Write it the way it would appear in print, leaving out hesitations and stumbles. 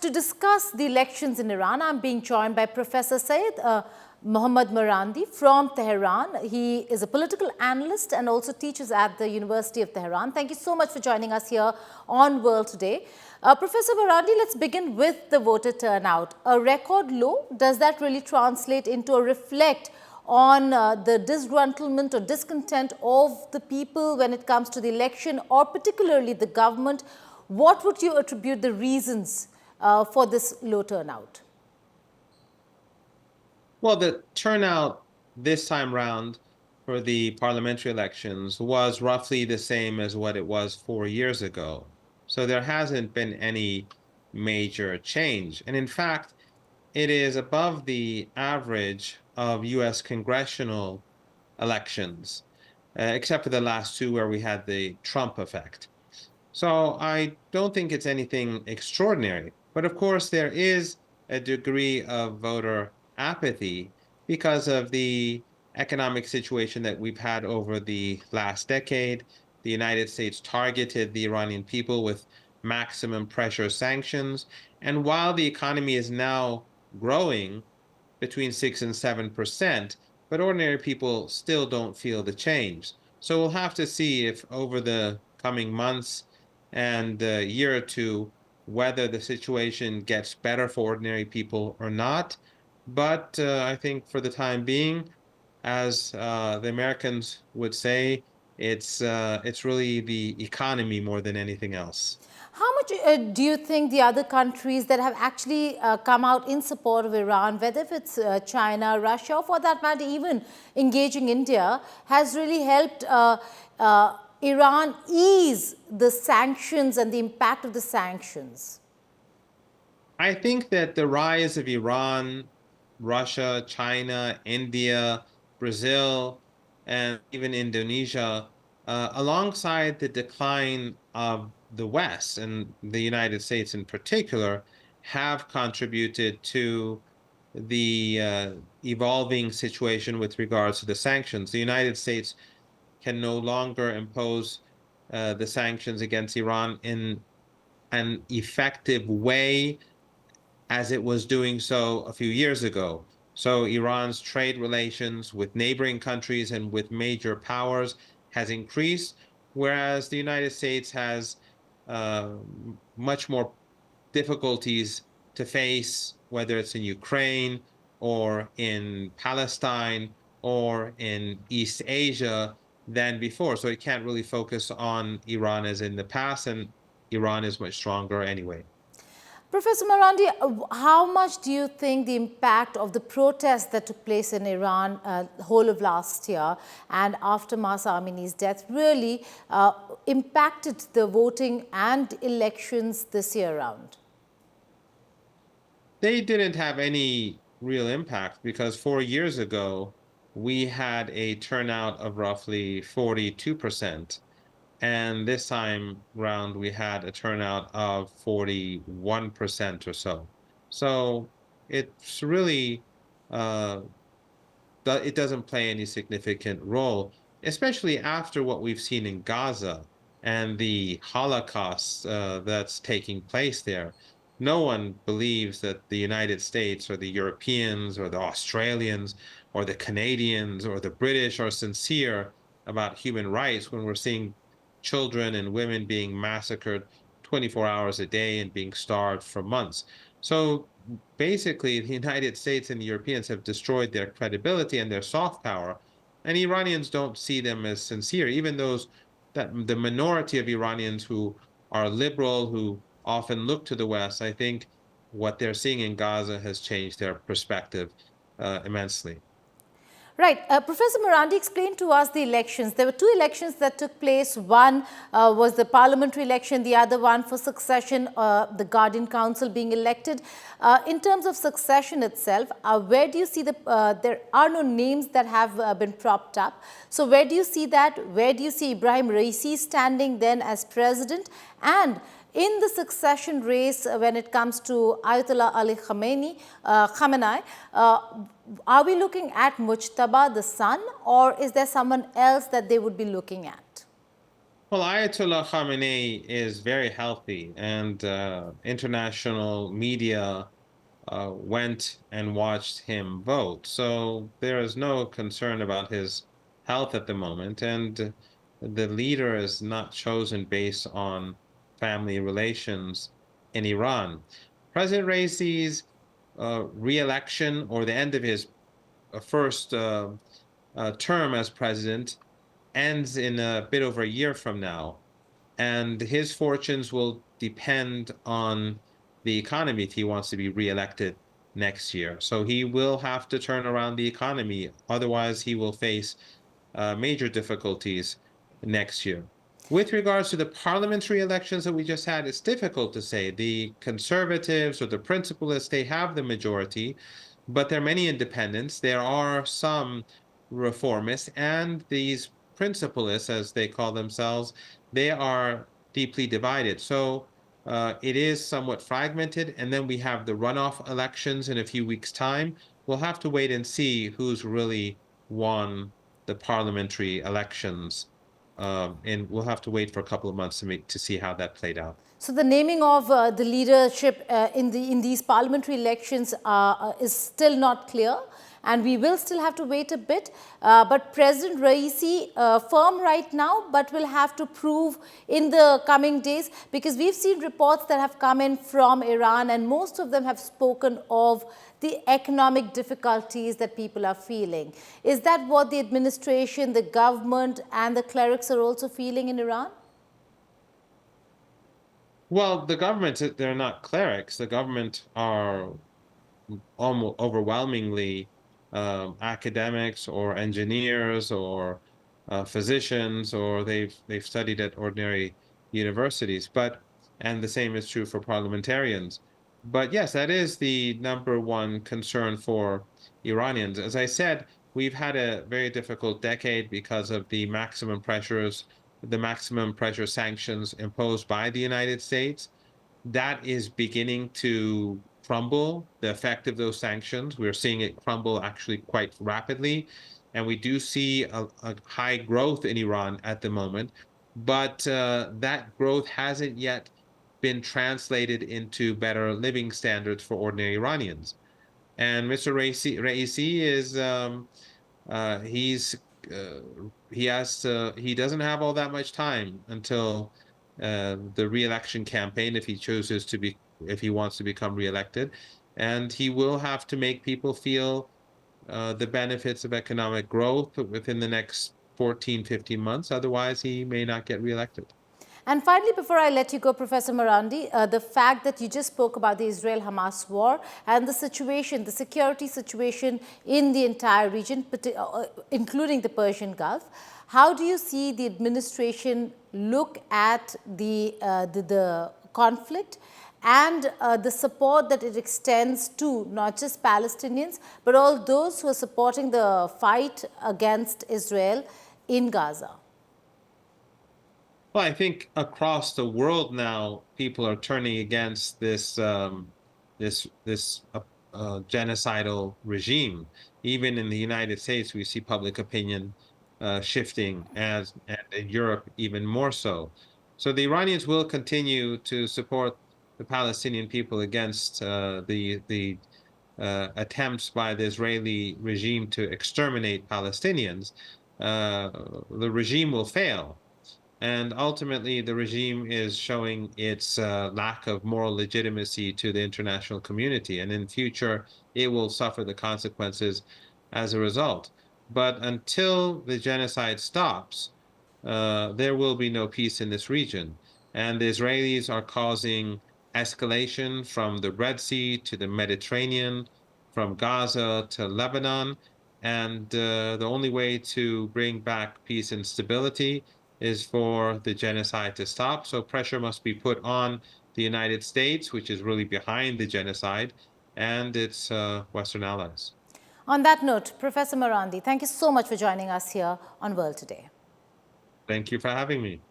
to discuss the elections in Iran, I'm being joined by Professor Syed Mohammad Marandi from Tehran. He is a political analyst and also teaches at the University of Tehran. Thank you so much for joining us here on World Today. Professor Marandi, let's begin with the voter turnout. A record low, does that really translate into a reflect on the disgruntlement or discontent of the people when it comes to the election, or particularly the government? What would you attribute the reasons for this low turnout? Well, the turnout this time round for the parliamentary elections was roughly the same as what it was 4 years ago. So there hasn't been any major change. And in fact, it is above the average of US congressional elections, except for the last two where we had the Trump effect. So I don't think it's anything extraordinary. But of course, there is a degree of voter apathy because of the economic situation that we've had over the last decade. The United States targeted the Iranian people with maximum pressure sanctions. And while the economy is now growing between 6 and 7%, but ordinary people still don't feel the change. So we'll have to see if over the coming months and a year or two, whether the situation gets better for ordinary people or not. But I think for the time being, as the Americans would say, it's really the economy more than anything else. How much do you think the other countries that have actually come out in support of Iran, whether if it's China, Russia, or for that matter even engaging India, has really helped Iran ease the sanctions and the impact of the sanctions? I think that the rise of Iran, Russia, China, India, Brazil, and even Indonesia, alongside the decline of the West and the United States in particular, have contributed to the evolving situation with regards to the sanctions. The United States can no longer impose the sanctions against Iran in an effective way as it was doing so a few years ago. So Iran's trade relations with neighboring countries and with major powers has increased, whereas the United States has much more difficulties to face, whether it's in Ukraine or in Palestine or in East Asia than before. So it can't really focus on Iran as in the past, and Iran is much stronger anyway. Professor Marandi, how much do you think the impact of the protests that took place in Iran the whole of last year and after Mahsa Amini's death really impacted the voting and elections this year round? They didn't have any real impact because 4 years ago, we had a turnout of roughly 42%. And this time round, we had a turnout of 41% or so. So it's really, it doesn't play any significant role, especially after what we've seen in Gaza and the Holocaust that's taking place there. No one believes that the United States or the Europeans or the Australians or the Canadians or the British are sincere about human rights when we're seeing children and women being massacred 24 hours a day and being starved for months. So basically, the United States and the Europeans have destroyed their credibility and their soft power, and Iranians don't see them as sincere, even those that the minority of Iranians who are liberal, who often look to the West. I think what they're seeing in Gaza has changed their perspective immensely. Right. Professor Marandi explained to us the elections. There were two elections that took place. One was the parliamentary election, the other one for succession, the Guardian Council being elected. In terms of succession itself, where do you see there are no names that have been propped up. So where do you see that? Where do you see Ibrahim Raisi standing then as president? And in the succession race, when it comes to Ayatollah Ali Khamenei, are we looking at Mujtaba, the son, or is there someone else that they would be looking at? Well, Ayatollah Khamenei is very healthy, and international media went and watched him vote. So there is no concern about his health at the moment. And the leader is not chosen based on family relations in Iran. President Raisi's re-election, or the end of his first term as president, ends in a bit over a year from now, and his fortunes will depend on the economy if he wants to be reelected next year. So he will have to turn around the economy. Otherwise, he will face major difficulties next year. With regards to the parliamentary elections that we just had, it's difficult to say. The conservatives or the principalists, they have the majority, but there are many independents. There are some reformists, and these principalists, as they call themselves, they are deeply divided. So it is somewhat fragmented. And then we have the runoff elections in a few weeks' time. We'll have to wait and see who's really won the parliamentary elections. And we'll have to wait for a couple of months to see how that played out. So the naming of the leadership in these parliamentary elections is still not clear, and we will still have to wait a bit. But President Raisi firm right now, but will have to prove in the coming days, because we've seen reports that have come in from Iran, and most of them have spoken of the economic difficulties that people are feeling. Is that what the administration, the government, and the clerics are also feeling in Iran? Well, the government, they're not clerics. The government are almost overwhelmingly academics or engineers or physicians, or they've studied at ordinary universities. And the same is true for parliamentarians. But yes, that is the number one concern for Iranians. As I said, we've had a very difficult decade because of the maximum pressure sanctions imposed by the United States. That is beginning to crumble, the effect of those sanctions. We're seeing it crumble actually quite rapidly. And we do see a high growth in Iran at the moment. But that growth hasn't yet been translated into better living standards for ordinary Iranians. And Mr. Raisi is he doesn't have all that much time until the re-election campaign if he wants to become re-elected, and he will have to make people feel the benefits of economic growth within the next 14, 15 months. Otherwise, he may not get re-elected. And finally, before I let you go, Professor Marandi, the fact that you just spoke about the Israel-Hamas war and the situation, the security situation in the entire region, including the Persian Gulf, how do you see the administration look at the conflict and the support that it extends to not just Palestinians, but all those who are supporting the fight against Israel in Gaza? Well, I think across the world now, people are turning against this genocidal regime. Even in the United States, we see public opinion shifting, and in Europe even more so. So the Iranians will continue to support the Palestinian people against the attempts by the Israeli regime to exterminate Palestinians. The regime will fail. And ultimately, the regime is showing its lack of moral legitimacy to the international community. And in future, it will suffer the consequences as a result. But until the genocide stops, there will be no peace in this region. And the Israelis are causing escalation from the Red Sea to the Mediterranean, from Gaza to Lebanon. And the only way to bring back peace and stability is for the genocide to stop. So pressure must be put on the United States, which is really behind the genocide, and its Western allies. On that note, Professor Marandi, thank you so much for joining us here on World Today. Thank you for having me.